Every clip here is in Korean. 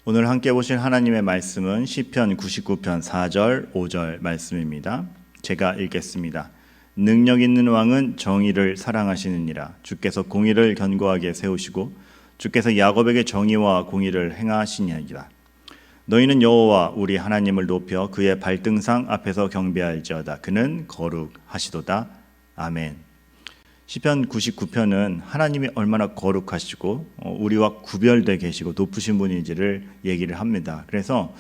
오늘 함께 보실 하나님의 말씀은 시편 99편 4절 5절 말씀입니다. 제가 읽겠습니다. 능력 있는 왕은 정의를 사랑하시느니라. 주께서 공의를 견고하게 세우시고 주께서 야곱에게 정의와 공의를 행하시니라. 너희는 여호와 우리 하나님을 높여 그의 발등상 앞에서 경배할지어다. 그는 거룩하시도다. 아멘. 시편 99편은 하나님이 얼마나 거룩하시고 우리와 구별되어 계시고 높으신 분인지를 얘기를 합니다. 그래서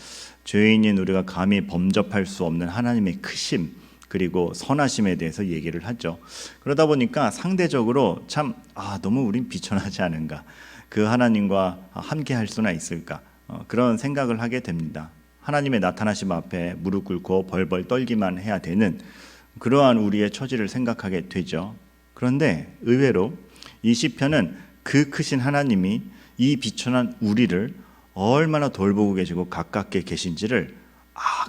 죄인인 우리가 감히 범접할 수 없는 하나님의 크심 그리고 선하심에 대해서 얘기를 하죠. 그러다 보니까 상대적으로 참 너무 우린 비천하지 않은가, 그 하나님과 함께 할 수나 있을까, 그런 생각을 하게 됩니다. 하나님의 나타나심 앞에 무릎 꿇고 벌벌 떨기만 해야 되는 그러한 우리의 처지를 생각하게 되죠. 그런데 의외로 이 시편은 그 크신 하나님이 이 비천한 우리를 얼마나 돌보고 계시고 가깝게 계신지를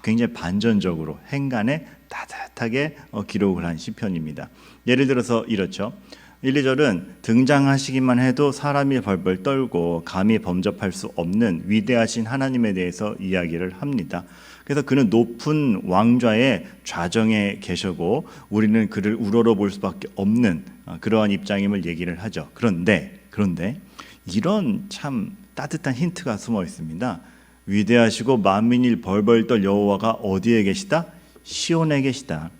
굉장히 반전적으로 행간에 따뜻하게 기록을 한 시편입니다. 예를 들어서 이렇죠. 1, 2절은 등장하시기만 해도 사람이 벌벌 떨고 감히 범접할 수 없는 위대하신 하나님에 대해서 이야기를 합니다. 그래서 그는 높은 왕좌의 좌정에 계시고 우리는 그를 우러러 볼 수밖에 없는 그러한 입장임을 얘기를 하죠. 그런데 이런 참 따뜻한 힌트가 숨어 있습니다. 위대하시고 만민일 벌벌 떨 여호와가 어디에 계시다? 시온에 계시다.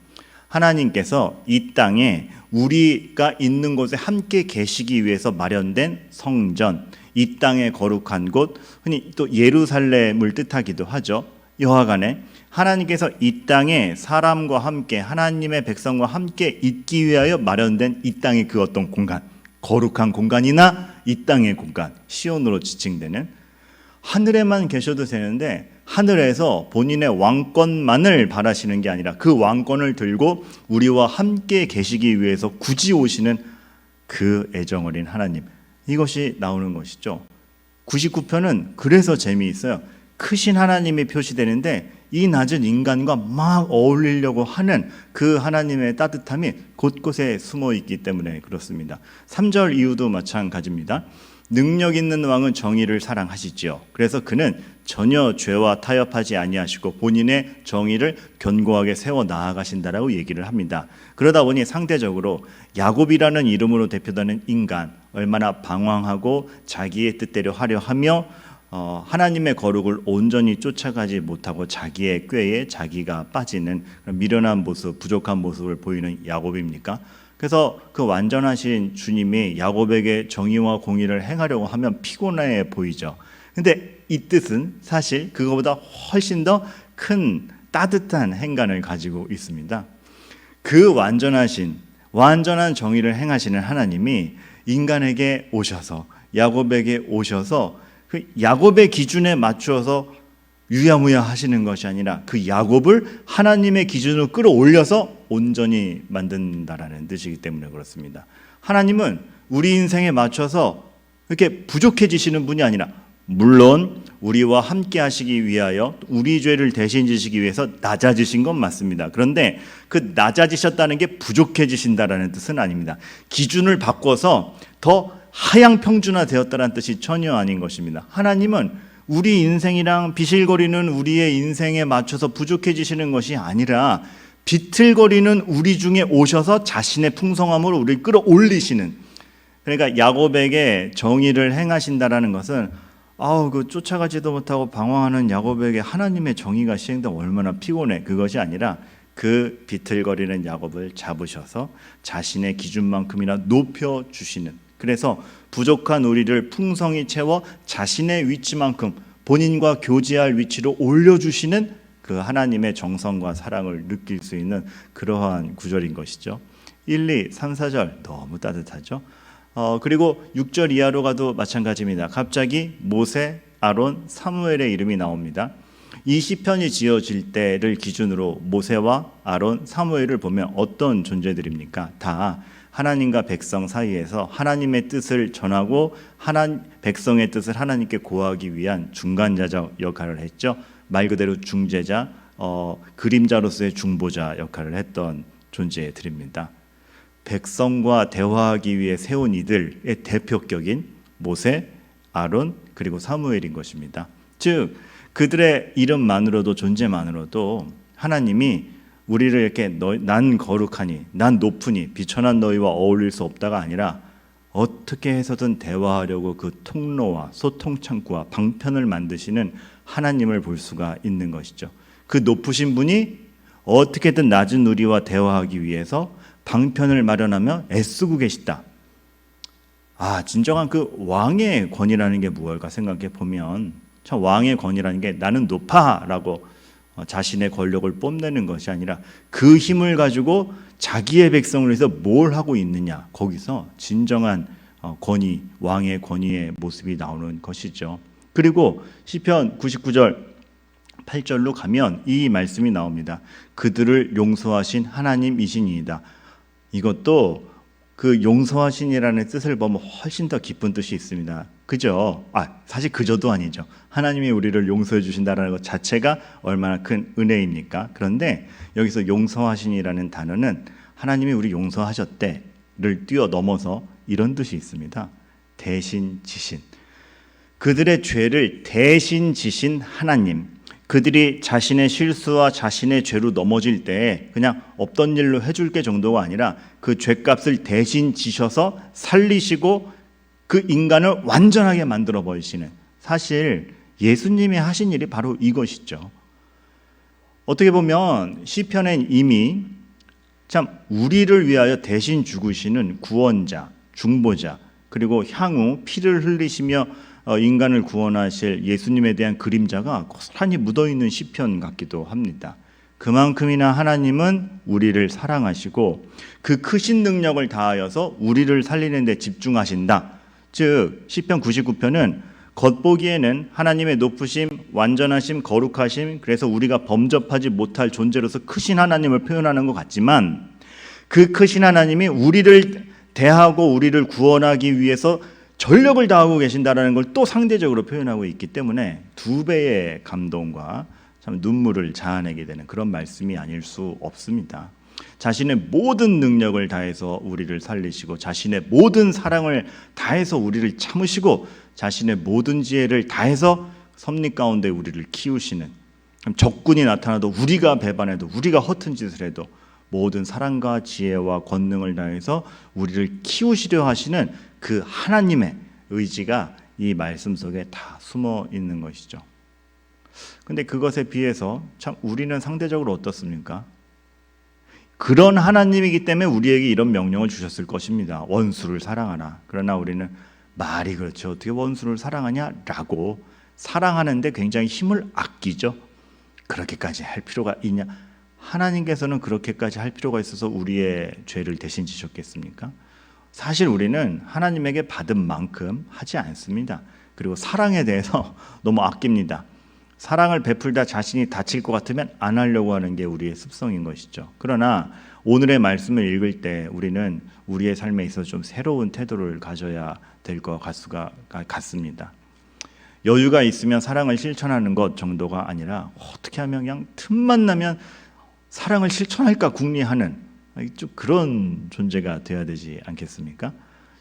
하나님께서 이 땅에 우리가 있는 곳에 함께 계시기 위해서 마련된 성전, 이 땅의 거룩한 곳, 흔히 또 예루살렘을 뜻하기도 하죠. 여하간에 하나님께서 이 땅에 사람과 함께 하나님의 백성과 함께 있기 위하여 마련된 이 땅의 그 어떤 공간, 거룩한 공간이나 이 땅의 공간, 시온으로 지칭되는, 하늘에만 계셔도 되는데 하늘에서 본인의 왕권만을 바라시는 게 아니라 그 왕권을 들고 우리와 함께 계시기 위해서 굳이 오시는 그 애정어린 하나님, 이것이 나오는 것이죠. 99편은 그래서 재미있어요. 크신 하나님이 표시되는데 이 낮은 인간과 막 어울리려고 하는 그 하나님의 따뜻함이 곳곳에 숨어 있기 때문에 그렇습니다. 3절 이후도 마찬가지입니다. 능력 있는 왕은 정의를 사랑하시지요. 그래서 그는 전혀 죄와 타협하지 아니하시고 본인의 정의를 견고하게 세워 나아가신다라고 얘기를 합니다. 그러다 보니 상대적으로 야곱이라는 이름으로 대표되는 인간, 얼마나 방황하고 자기의 뜻대로 하려 하며 하나님의 거룩을 온전히 쫓아가지 못하고 자기의 꾀에 자기가 빠지는 미련한 모습, 부족한 모습을 보이는 야곱입니까? 그래서 그 완전하신 주님이 야곱에게 정의와 공의를 행하려고 하면 피곤해 보이죠. 근데 이 뜻은 사실 그거보다 훨씬 더 큰 따뜻한 행간을 가지고 있습니다. 그 완전한 정의를 행하시는 하나님이 인간에게 오셔서, 야곱에게 오셔서 그 야곱의 기준에 맞추어서 유야무야 하시는 것이 아니라 그 야곱을 하나님의 기준으로 끌어올려서 온전히 만든다라는 뜻이기 때문에 그렇습니다. 하나님은 우리 인생에 맞춰서 이렇게 부족해지시는 분이 아니라, 물론 우리와 함께 하시기 위하여 우리 죄를 대신 지시기 위해서 낮아지신 건 맞습니다. 그런데 그 낮아지셨다는 게 부족해지신다라는 뜻은 아닙니다. 기준을 바꿔서 더 하향 평준화 되었다는 뜻이 전혀 아닌 것입니다. 하나님은 우리 인생이랑 비실거리는 우리의 인생에 맞춰서 부족해지시는 것이 아니라 비틀거리는 우리 중에 오셔서 자신의 풍성함으로 우리를 끌어올리시는, 그러니까 야곱에게 정의를 행하신다라는 것은 그 쫓아가지도 못하고 방황하는 야곱에게 하나님의 정의가 시행되면 얼마나 피곤해, 그것이 아니라 그 비틀거리는 야곱을 잡으셔서 자신의 기준만큼이나 높여주시는, 그래서 부족한 우리를 풍성히 채워 자신의 위치만큼 본인과 교제할 위치로 올려주시는 그 하나님의 정성과 사랑을 느낄 수 있는 그러한 구절인 것이죠. 1, 2, 3, 4절 너무 따뜻하죠. 그리고 6절 이하로 가도 마찬가지입니다. 갑자기 모세, 아론, 사무엘의 이름이 나옵니다. 이 시편이 지어질 때를 기준으로 모세와 아론, 사무엘을 보면 어떤 존재들입니까? 다 하나님과 백성 사이에서 하나님의 뜻을 전하고 백성의 뜻을 하나님께 고하기 위한 중간자적 역할을 했죠. 말 그대로 중재자, 그림자로서의 중보자 역할을 했던 존재들입니다. 백성과 대화하기 위해 세운 이들의 대표격인 모세, 아론, 그리고 사무엘인 것입니다. 즉 그들의 이름만으로도 존재만으로도 하나님이 우리를 이렇게 난 거룩하니 난 높으니 비천한 너희와 어울릴 수 없다가 아니라 어떻게 해서든 대화하려고 그 통로와 소통 창구와 방편을 만드시는 하나님을 볼 수가 있는 것이죠. 그 높으신 분이 어떻게든 낮은 우리와 대화하기 위해서 방편을 마련하며 애쓰고 계시다. 진정한 그 왕의 권위라는 게 무엇일까 생각해 보면 참 왕의 권위라는 게 나는 높아라고 자신의 권력을 뽐내는 것이 아니라 그 힘을 가지고 자기의 백성을 위해서 뭘 하고 있느냐, 거기서 진정한 권위, 왕의 권위의 모습이 나오는 것이죠. 그리고 시편 99절 8절로 가면 이 말씀이 나옵니다. 그들을 용서하신 하나님이시니이다. 이것도 그 용서하신이라는 뜻을 보면 훨씬 더 깊은 뜻이 있습니다. 그죠? 사실 그저도 아니죠. 하나님이 우리를 용서해 주신다는 것 자체가 얼마나 큰 은혜입니까? 그런데 여기서 용서하신이라는 단어는 하나님이 우리 용서하셨대를 뛰어넘어서 이런 뜻이 있습니다. 대신 지신. 그들의 죄를 대신 지신 하나님. 그들이 자신의 실수와 자신의 죄로 넘어질 때 그냥 없던 일로 해줄 게 정도가 아니라 그 죄값을 대신 지셔서 살리시고 그 인간을 완전하게 만들어 버리시는, 사실 예수님이 하신 일이 바로 이것이죠. 어떻게 보면 시편엔 이미 참 우리를 위하여 대신 죽으시는 구원자, 중보자, 그리고 향후 피를 흘리시며 인간을 구원하실 예수님에 대한 그림자가 고스란히 묻어있는 시편 같기도 합니다. 그만큼이나 하나님은 우리를 사랑하시고 그 크신 능력을 다하여서 우리를 살리는 데 집중하신다. 즉 시편 99편은 겉보기에는 하나님의 높으심, 완전하심, 거룩하심, 그래서 우리가 범접하지 못할 존재로서 크신 하나님을 표현하는 것 같지만 그 크신 하나님이 우리를 대하고 우리를 구원하기 위해서 전력을 다하고 계신다는 걸 또 상대적으로 표현하고 있기 때문에 두 배의 감동과 참 눈물을 자아내게 되는 그런 말씀이 아닐 수 없습니다. 자신의 모든 능력을 다해서 우리를 살리시고 자신의 모든 사랑을 다해서 우리를 참으시고 자신의 모든 지혜를 다해서 섭리 가운데 우리를 키우시는, 적군이 나타나도 우리가 배반해도 우리가 허튼 짓을 해도 모든 사랑과 지혜와 권능을 다해서 우리를 키우시려 하시는 그 하나님의 의지가 이 말씀 속에 다 숨어 있는 것이죠. 근데 그것에 비해서 참 우리는 상대적으로 어떻습니까? 그런 하나님이기 때문에 우리에게 이런 명령을 주셨을 것입니다. 원수를 사랑하라. 그러나 우리는 말이 그렇죠. 어떻게 원수를 사랑하냐라고 사랑하는데 굉장히 힘을 아끼죠. 그렇게까지 할 필요가 있냐? 하나님께서는 그렇게까지 할 필요가 있어서 우리의 죄를 대신 지셨겠습니까? 사실 우리는 하나님에게 받은 만큼 하지 않습니다. 그리고 사랑에 대해서 너무 아낍니다. 사랑을 베풀다 자신이 다칠 것 같으면 안 하려고 하는 게 우리의 습성인 것이죠. 그러나 오늘의 말씀을 읽을 때 우리는 우리의 삶에 있어서 좀 새로운 태도를 가져야 될 것 같습니다. 여유가 있으면 사랑을 실천하는 것 정도가 아니라 어떻게 하면 그냥 틈만 나면 사랑을 실천할까 궁리하는 좀 그런 존재가 되어야 되지 않겠습니까?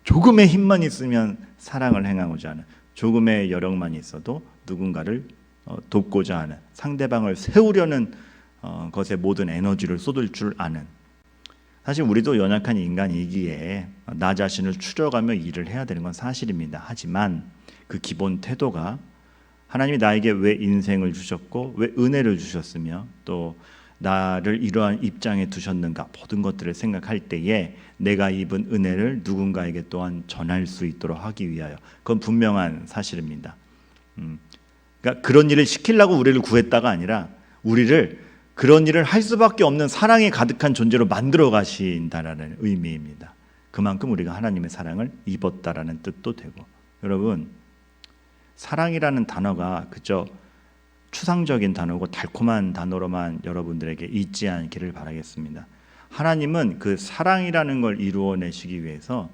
조금의 힘만 있으면 사랑을 행하고자 하는, 조금의 여력만 있어도 누군가를 돕고자 하는, 상대방을 세우려는 것에 모든 에너지를 쏟을 줄 아는, 사실 우리도 연약한 인간이기에 나 자신을 추려가며 일을 해야 되는 건 사실입니다. 하지만 그 기본 태도가 하나님이 나에게 왜 인생을 주셨고 왜 은혜를 주셨으며 또 나를 이러한 입장에 두셨는가, 모든 것들을 생각할 때에 내가 입은 은혜를 누군가에게 또한 전할 수 있도록 하기 위하여, 그건 분명한 사실입니다. 그러니까 그런 일을 시키려고 우리를 구했다가 아니라 우리를 그런 일을 할 수밖에 없는 사랑이 가득한 존재로 만들어 가신다라는 의미입니다. 그만큼 우리가 하나님의 사랑을 입었다라는 뜻도 되고, 여러분 사랑이라는 단어가 그저 추상적인 단어고 달콤한 단어로만 여러분들에게 있지 않기를 바라겠습니다. 하나님은 그 사랑이라는 걸 이루어내시기 위해서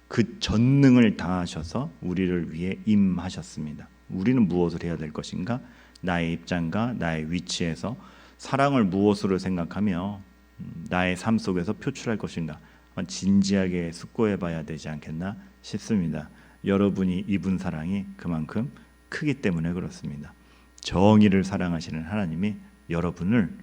그 전능을 다하셔서 우리를 위해 임하셨습니다. 우리는 무엇을 해야 될 것인가? 나의 입장과 나의 위치에서 사랑을 무엇으로 생각하며 나의 삶 속에서 표출할 것인가? 진지하게 숙고해 봐야 되지 않겠나 싶습니다. 여러분이 입은 사랑이 그만큼 크기 때문에 그렇습니다. 정의를 사랑하시는 하나님이 여러분을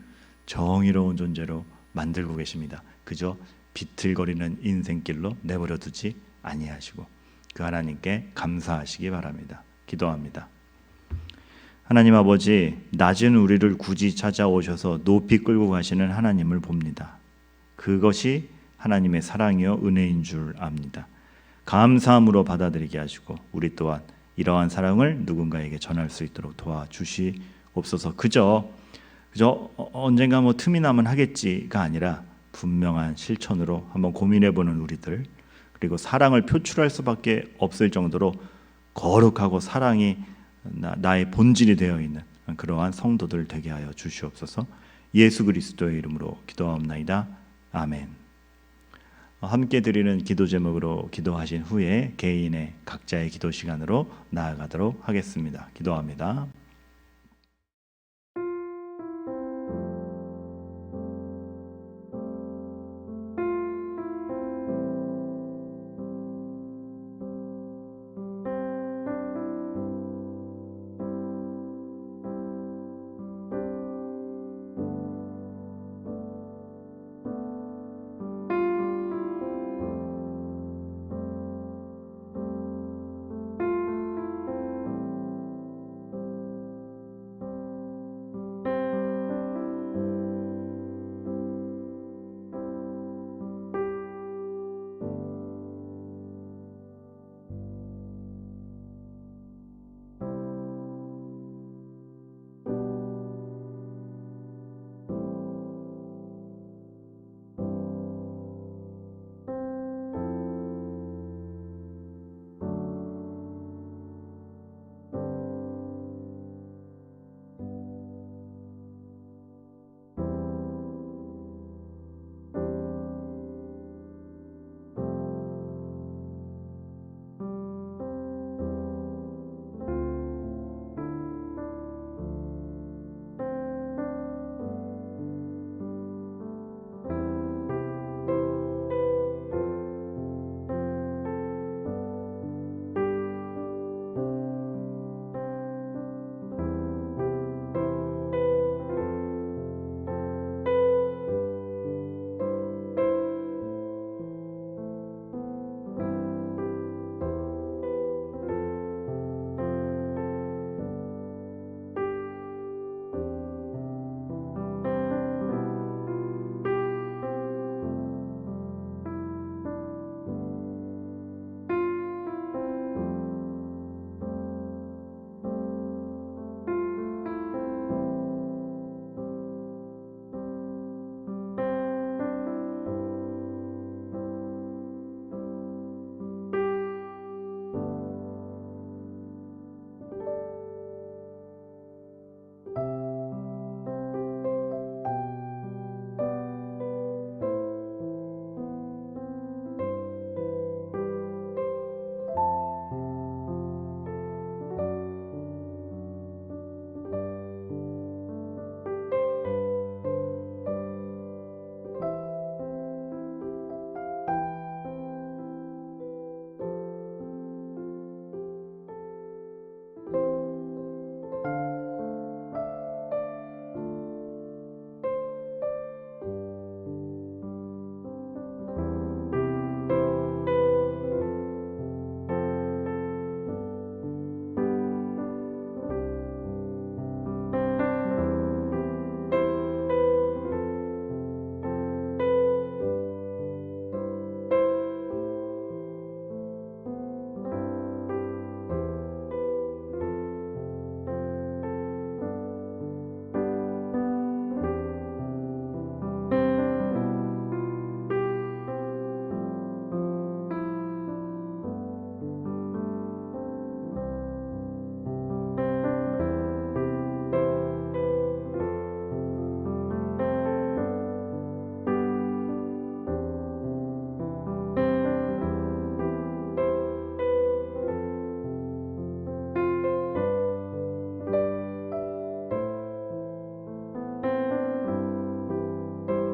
정의로운 존재로 만들고 계십니다. 그저 비틀거리는 인생길로 내버려 두지 아니하시고 그 하나님께 감사하시기 바랍니다. 기도합니다. 하나님 아버지, 낮은 우리를 굳이 찾아오셔서 높이 끌고 가시는 하나님을 봅니다. 그것이 하나님의 사랑이요 은혜인 줄 압니다. 감사함으로 받아들이게 하시고 우리 또한 이러한 사랑을 누군가에게 전할 수 있도록 도와주시옵소서. 그저 언젠가 틈이 나면 하겠지가 아니라 분명한 실천으로 한번 고민해보는 우리들, 그리고 사랑을 표출할 수밖에 없을 정도로 거룩하고 사랑이 나의 본질이 되어 있는 그러한 성도들 되게 하여 주시옵소서. 예수 그리스도의 이름으로 기도하옵나이다. 아멘. 함께 드리는 기도 제목으로 기도하신 후에 개인의 각자의 기도 시간으로 나아가도록 하겠습니다. 기도합니다.